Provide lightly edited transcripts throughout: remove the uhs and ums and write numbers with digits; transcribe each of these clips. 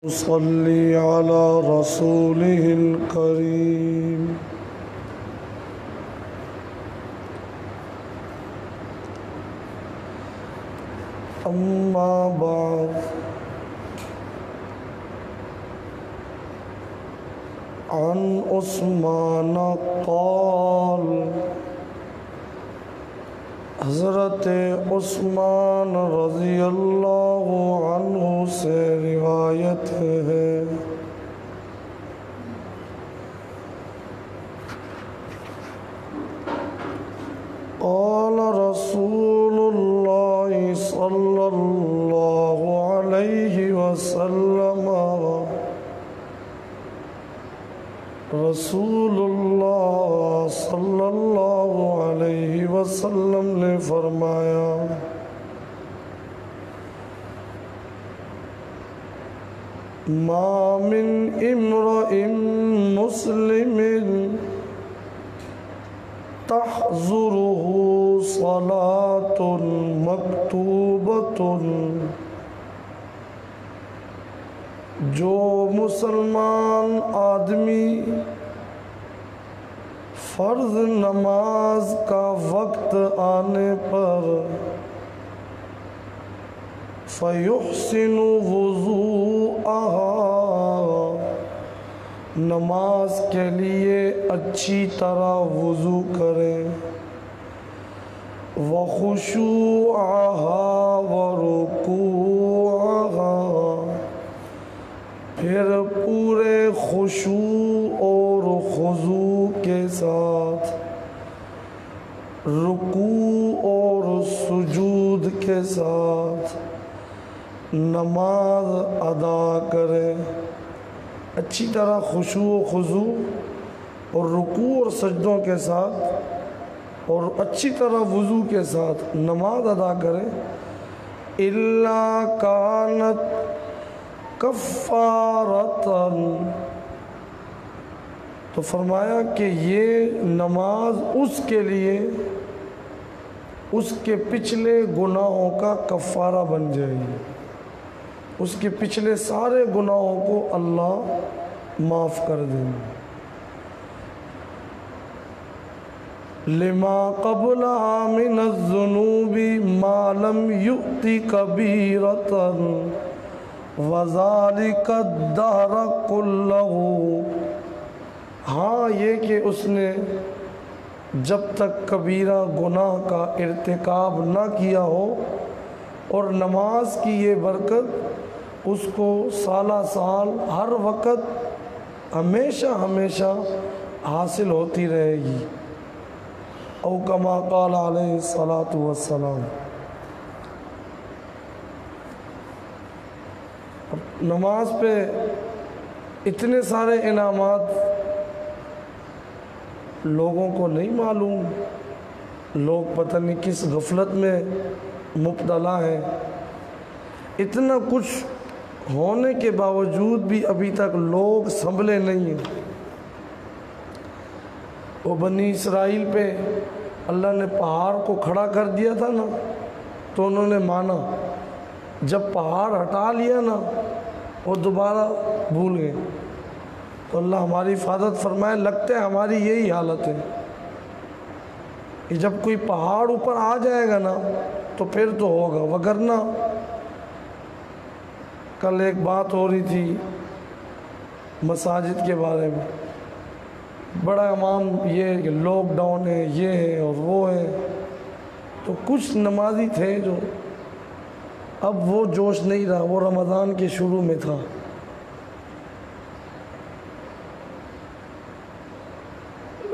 صلی علی رسولہ الکریم اما بعد عن عثمان قال حضرت عثمان رضی اللہ عنہ سے روایت ہے قال رسول اللہ صلی اللہ علیہ وسلم رسول اللہ صلی اللہ علیہ وسلم نے فرمایا ما من امرئ مسلم تحضره صلاة مکتوبۃ جو مسلمان آدمی فرض نماز کا وقت آنے پر فیحسن وضوءہا نماز کے لیے اچھی طرح وضو کرے وخشوعہا ورکوعہا پھر پورے خشوع اور خضوع کے ساتھ رکوع اور سجود کے ساتھ نماز ادا کرے اچھی طرح خشوع و خضوع اور رکوع اور سجدوں کے ساتھ اور اچھی طرح وضو کے ساتھ نماز ادا کرے الا کانت کفارتاً تو فرمایا کہ یہ نماز اس کے لیے اس کے پچھلے گناہوں کا کفارہ بن جائے گی اس کے پچھلے سارے گناہوں کو اللہ معاف کر دیں گے لما قبلها من الذنوب ما لم يؤت كبيرة وَذَلِكَ الدَّهْرَ كُلَّهُ ہاں یہ کہ اس نے جب تک کبیرہ گناہ کا ارتکاب نہ کیا ہو اور نماز کی یہ برکت اس کو سالہ سال ہر وقت ہمیشہ ہمیشہ حاصل ہوتی رہے گی او کما قال علیہ الصلاۃ والسلام نماز پہ اتنے سارے انعامات لوگوں کو نہیں معلوم لوگ پتہ نہیں کس غفلت میں مبتلا ہیں اتنا کچھ ہونے کے باوجود بھی ابھی تک لوگ سنبھلے نہیں ہیں وہ بنی اسرائیل پہ اللہ نے پہاڑ کو کھڑا کر دیا تھا نا تو انہوں نے مانا جب پہاڑ ہٹا لیا نا وہ دوبارہ بھول گئے تو اللہ ہماری حفاظت فرمائے لگتا ہے ہماری یہی حالت ہے کہ جب کوئی پہاڑ اوپر آ جائے گا نا تو پھر تو ہوگا وگرنہ کل ایک بات ہو رہی تھی مساجد کے بارے میں بڑا عوام یہ کہ لاک ڈاؤن ہے یہ ہے اور وہ ہے تو کچھ نمازی تھے جو اب وہ جوش نہیں رہا وہ رمضان کے شروع میں تھا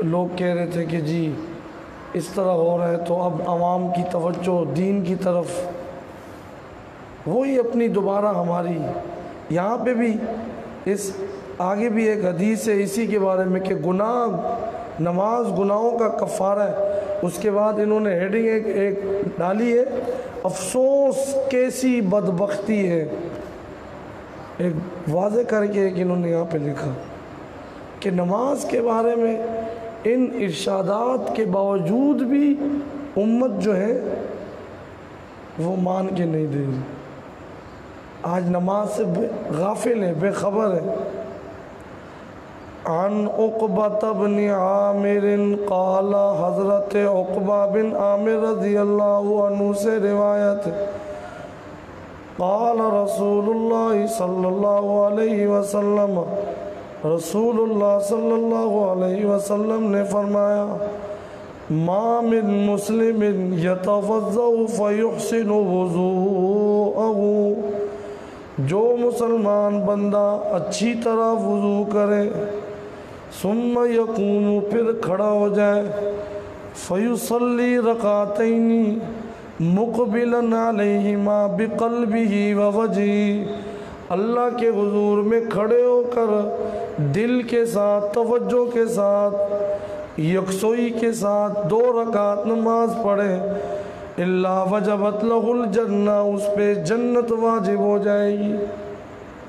لوگ کہہ رہے تھے کہ جی اس طرح ہو رہا ہے تو اب عوام کی توجہ دین کی طرف وہی اپنی دوبارہ ہماری یہاں پہ بھی اس آگے بھی ایک حدیث ہے اسی کے بارے میں کہ گناہ نماز گناہوں کا کفارہ ہے اس کے بعد انہوں نے ہیڈنگ ایک ڈالی ہے افسوس کیسی بدبختی ہے ایک واضح کر کے ایک انہوں نے یہاں پہ لکھا کہ نماز کے بارے میں ان ارشادات کے باوجود بھی امت جو ہے وہ مان کے نہیں دے رہی آج نماز سے غافل ہے، بے خبر ہے۔ عن عقبہ بن عامر قال، حضرت عقبہ بن عامر رضی اللہ عنہ سے روایت ہے، قال رسول اللہ صلی اللہ علیہ وسلم، رسول اللہ صلی اللہ علیہ وسلم نے فرمایا، ما من مسلم یتوضأ فیحسن وضوءہ، جو مسلمان بندہ اچھی طرح وضو کرے، ثم یقوم پھر کھڑا ہو جائے، فیصلی رکعتین مقبلا علیہما بقلبہ ووجہہ، اللہ کے حضور میں کھڑے ہو کر دل کے ساتھ، توجہ کے ساتھ، یکسوئی کے ساتھ 2 رکعت نماز پڑھے، اللہ وجبت لہ الجنہ، اس پہ جنت واجب ہو جائے گی۔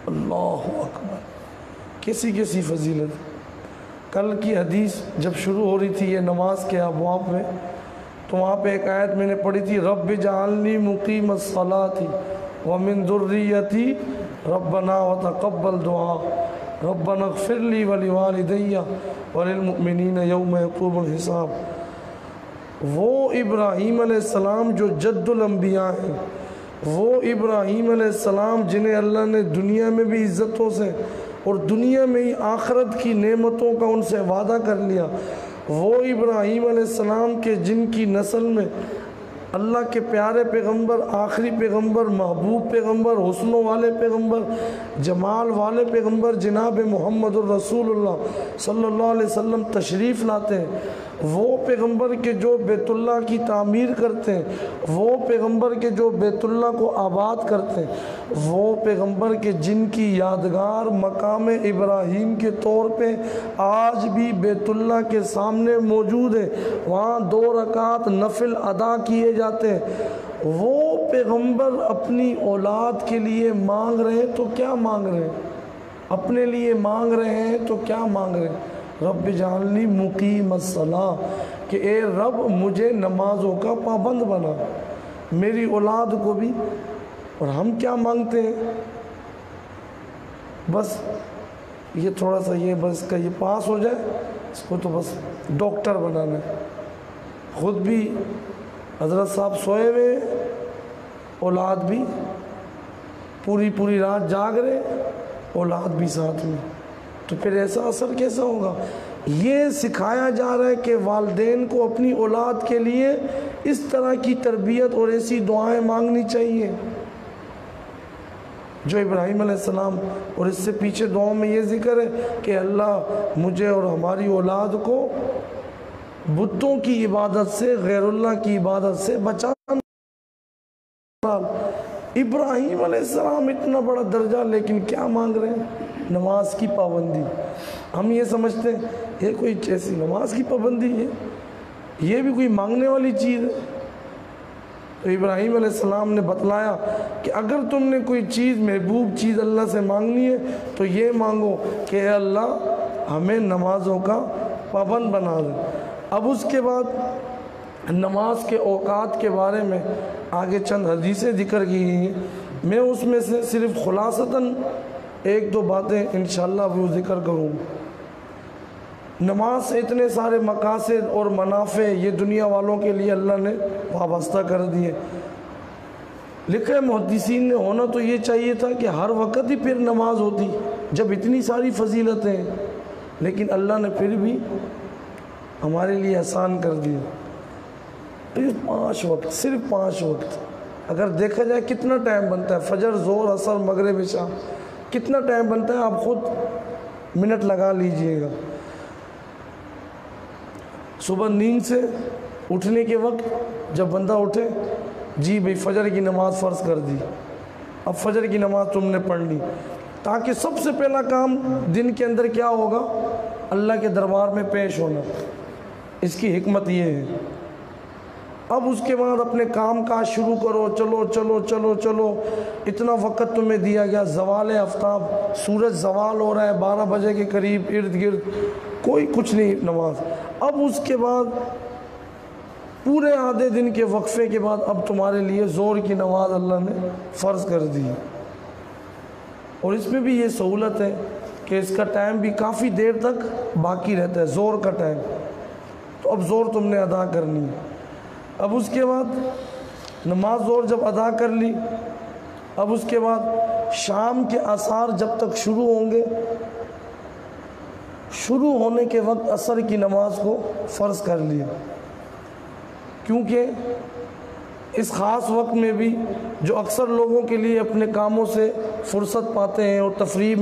اللہ اکبر، کیسی کیسی فضیلت۔ کل کی حدیث جب شروع ہو رہی تھی یہ نماز کے ابواب میں، تو وہاں پہ ایک آیت میں نے پڑھی تھی، رب اجعلنی مقیم الصلاۃ ومن ذریتی ربنا وتقبل دعا ربنا اغفر لی ولوالدی وللمؤمنین یوم یقوم الحساب۔ وہ ابراہیم علیہ السلام جو جد الانبیاء ہیں، وہ ابراہیم علیہ السلام جنہیں اللہ نے دنیا میں بھی عزتوں سے اور دنیا میں ہی آخرت کی نعمتوں کا ان سے وعدہ کر لیا، وہ ابراہیم علیہ السلام کے جن کی نسل میں اللہ کے پیارے پیغمبر، آخری پیغمبر، محبوب پیغمبر، حسنوں والے پیغمبر، جمال والے پیغمبر جناب محمد الرسول اللہ صلی اللہ علیہ وسلم تشریف لاتے ہیں، وہ پیغمبر کے جو بیت اللہ کی تعمیر کرتے ہیں، وہ پیغمبر کے جو بیت اللہ کو آباد کرتے ہیں، وہ پیغمبر کے جن کی یادگار مقام ابراہیم کے طور پہ آج بھی بیت اللہ کے سامنے موجود ہے، وہاں 2 رکعت نفل ادا کیے جاتے ہیں، وہ پیغمبر اپنی اولاد کے لیے مانگ رہے ہیں تو کیا مانگ رہے ہیں؟ اپنے لیے مانگ رہے ہیں تو کیا مانگ رہے ہیں؟ رب اجعلنی مقیم الصلاۃ، کہ اے رب مجھے نمازوں کا پابند بنا، میری اولاد کو بھی۔ اور ہم کیا مانگتے ہیں؟ بس یہ تھوڑا سا یہ بس کا یہ پاس ہو جائے، اس کو تو بس ڈاکٹر بنانا ہے۔ خود بھی حضرت صاحب سوئے ہوئے، اولاد بھی پوری رات جاگ رہے، اولاد بھی ساتھ میں، تو پھر ایسا اثر کیسا ہوگا؟ یہ سکھایا جا رہا ہے کہ والدین کو اپنی اولاد کے لیے اس طرح کی تربیت اور ایسی دعائیں مانگنی چاہیے جو ابراہیم علیہ السلام، اور اس سے پیچھے دعاؤں میں یہ ذکر ہے کہ اللہ مجھے اور ہماری اولاد کو بتوں کی عبادت سے، غیر اللہ کی عبادت سے بچا۔ ابراہیم علیہ السلام اتنا بڑا درجہ، لیکن کیا مانگ رہے ہیں؟ نماز کی پابندی۔ ہم یہ سمجھتے ہیں یہ کوئی ایسی نماز کی پابندی ہے، یہ بھی کوئی مانگنے والی چیز ہے۔ تو ابراہیم علیہ السلام نے بتلایا کہ اگر تم نے کوئی چیز، محبوب چیز اللہ سے مانگنی ہے تو یہ مانگو کہ اے اللہ ہمیں نمازوں کا پابند بنا دے۔ اب اس کے بعد نماز کے اوقات کے بارے میں آگے چند حدیثیں ذکر کی ہیں، میں اس میں سے صرف خلاصتاً 1-2 باتیں انشاءاللہ وہ ذکر کروں۔ نماز سے اتنے سارے مقاصد اور منافع یہ دنیا والوں کے لیے اللہ نے وابستہ کر دیے۔ لکھے محدثین نے ہونا تو یہ چاہیے تھا کہ ہر وقت ہی پھر نماز ہوتی، جب اتنی ساری فضیلتیں ہیں، لیکن اللہ نے پھر بھی ہمارے لیے آسان کر دیا۔ صرف 5 وقت، صرف 5 وقت۔ اگر دیکھا جائے کتنا ٹائم بنتا ہے، فجر، ظہر، عصر، مغرب، عشاء، کتنا ٹائم بنتا ہے؟ آپ خود منٹ لگا لیجئے گا۔ صبح نیند سے اٹھنے کے وقت جب بندہ اٹھے، جی بھئی فجر کی نماز فرض کر دی، اب فجر کی نماز تم نے پڑھ لی، تاکہ سب سے پہلا کام دن کے اندر کیا ہوگا؟ اللہ کے دربار میں پیش ہونا۔ اس کی حکمت یہ ہے۔ اب اس کے بعد اپنے کام کاج شروع کرو، چلو چلو چلو چلو، اتنا وقت تمہیں دیا گیا، زوال آفتاب، سورج زوال ہو رہا ہے 12 بجے کے قریب، ارد گرد کوئی کچھ نہیں نماز۔ اب اس کے بعد پورے آدھے دن کے وقفے کے بعد اب تمہارے لیے زور کی نماز اللہ نے فرض کر دی۔ اور اس میں بھی یہ سہولت ہے کہ اس کا ٹائم بھی کافی دیر تک باقی رہتا ہے، زور کا ٹائم. تو اب زور تم نے ادا کرنی ہے. اب اس کے بعد نماز زور جب ادا کر لی، اب اس کے بعد شام کے آثار جب تک شروع ہوں گے، شروع ہونے کے وقت عصر کی نماز کو فرض کر لیا. کیونکہ اس خاص وقت میں بھی جو اکثر لوگوں کے لیے اپنے کاموں سے فرصت پاتے ہیں اور تفریح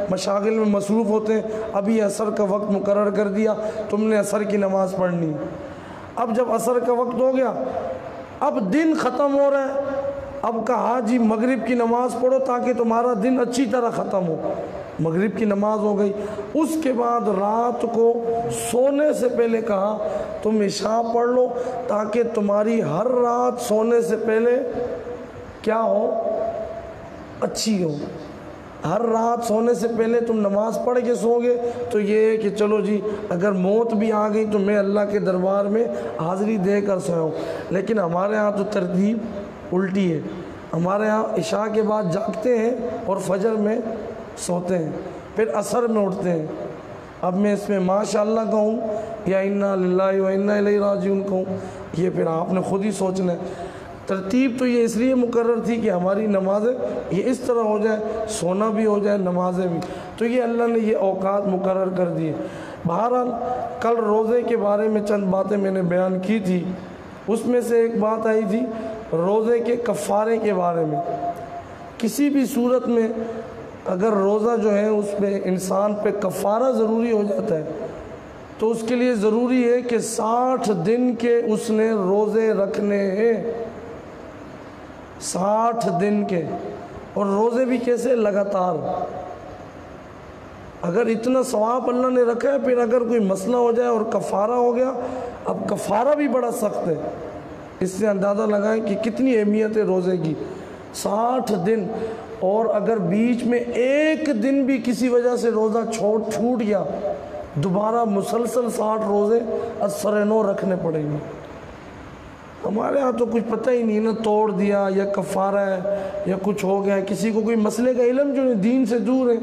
مشاغل میں مصروف ہوتے ہیں، ابھی عصر کا وقت مقرر کر دیا، تم نے عصر کی نماز پڑھنی. اب جب عصر کا وقت ہو گیا، اب دن ختم ہو رہا ہے، اب کہا جی مغرب کی نماز پڑھو تاکہ تمہارا دن اچھی طرح ختم ہو. مغرب کی نماز ہو گئی. اس کے بعد رات کو سونے سے پہلے کہا تم عشاء پڑھ لو تاکہ تمہاری ہر رات سونے سے پہلے کیا ہو، اچھی ہو. ہر رات سونے سے پہلے تم نماز پڑھ کے سو گے تو یہ ہے کہ چلو جی اگر موت بھی آ گئی تو میں اللہ کے دربار میں حاضری دے کر سویا ہوں. لیکن ہمارے ہاں تو ترتیب الٹی ہے. ہمارے ہاں عشاء کے بعد جاگتے ہیں اور فجر میں سوتے ہیں، پھر عصر میں اٹھتے ہیں. اب میں اس میں ماشاءاللہ کہوں یا انا للہ و انا الیہ راجعون کہوں، یہ پھر آپ نے خود ہی سوچنا ہے. ترتیب تو یہ اس لیے مقرر تھی کہ ہماری نمازیں یہ اس طرح ہو جائے، سونا بھی ہو جائے، نمازیں بھی. تو یہ اللہ نے یہ اوقات مقرر کر دیے. بہرحال کل روزے کے بارے میں چند باتیں میں نے بیان کی تھی. اس میں سے ایک بات آئی تھی روزے کے کفارے کے بارے میں. کسی بھی صورت میں اگر روزہ جو ہے اس پہ انسان پہ کفارہ ضروری ہو جاتا ہے تو اس کے لیے ضروری ہے کہ 60 دن کے اس نے روزے رکھنے ہیں. 60 دن کے، اور روزے بھی کیسے؟ لگاتار. اگر اتنا ثواب اللہ نے رکھا ہے، پھر اگر کوئی مسئلہ ہو جائے اور کفارہ ہو گیا، اب کفارہ بھی بڑا سخت ہے. اس سے اندازہ لگائیں کہ کتنی اہمیت ہے روزے کی. 60 دن، اور اگر بیچ میں ایک دن بھی کسی وجہ سے روزہ چھوٹ گیا، دوبارہ مسلسل 60 روزے اثر نو رکھنے پڑیں گے. ہمارے ہاں تو کچھ پتہ ہی نہیں نا، توڑ دیا یا کفارہ ہے یا کچھ ہو گیا. کسی کو کوئی مسئلے کا علم جو ہے دین سے دور ہے.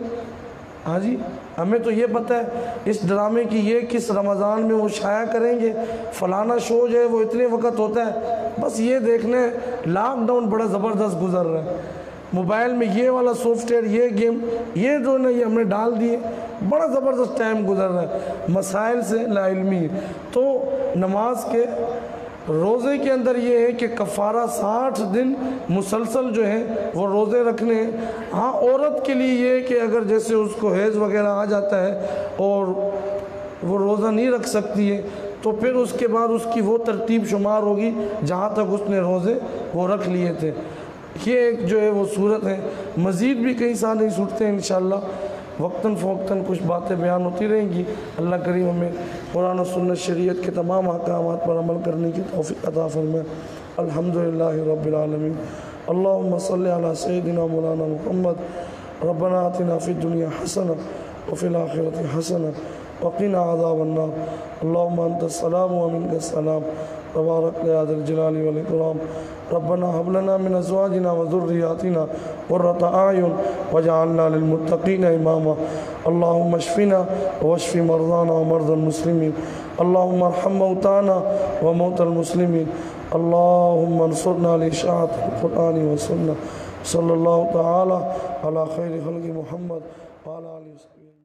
ہاں جی، ہمیں تو یہ پتہ ہے اس ڈرامے کی یہ کس رمضان میں وہ شائع کریں گے، فلانا شو جو ہے وہ اتنے وقت ہوتا ہے. بس یہ دیکھنا ہے لاک ڈاؤن بڑا زبردست گزر رہا ہے، موبائل میں یہ والا سافٹ ویئر، یہ گیم، یہ جو نا یہ ہم نے ڈال دیے، بڑا زبردست ٹائم گزر رہا ہے مسائل سے لا علمی. تو نماز کے روزے کے اندر یہ ہے کہ کفارہ 60 دن مسلسل جو ہے وہ روزے رکھنے ہیں. ہاں عورت کے لیے یہ کہ اگر جیسے اس کو حیض وغیرہ آ جاتا ہے اور وہ روزہ نہیں رکھ سکتی ہے تو پھر اس کے بعد اس کی وہ ترتیب شمار ہوگی جہاں تک اس نے روزے وہ رکھ لیے تھے. یہ ایک جو ہے وہ صورت ہے. مزید بھی کئی سارے صورتیں انشاءاللہ وقتاً فوقتاً کچھ باتیں بیان ہوتی رہیں گی. اللہ کریم ہمیں قرآن و سنت شریعت کے تمام احکامات پر عمل کرنے کی توفیق عطا فرمائے. الحمدللہ رب العالمین. اللہم صلی علی سیدنا مولانا محمد. ربنا آتنا فی الدنیا حسنہ وفی الآخرۃ حسنہ وقنا عذاب النار. اللہم انت السلام ومنک السلام تبارک یا ذا الجلال والاکرام. ربنا هب لنا من ازواجنا وذرياتنا قرة اعين واجعلنا للمتقين اماما. اللهم اشفنا واشف مرضانا ومرضى المسلمين. اللهم ارحم موتانا وموتى المسلمين. اللهم انصرنا لإشاعة القرآن والسنة. صلى الله تعالى على خير خلق محمد وعلى آله وصحبه.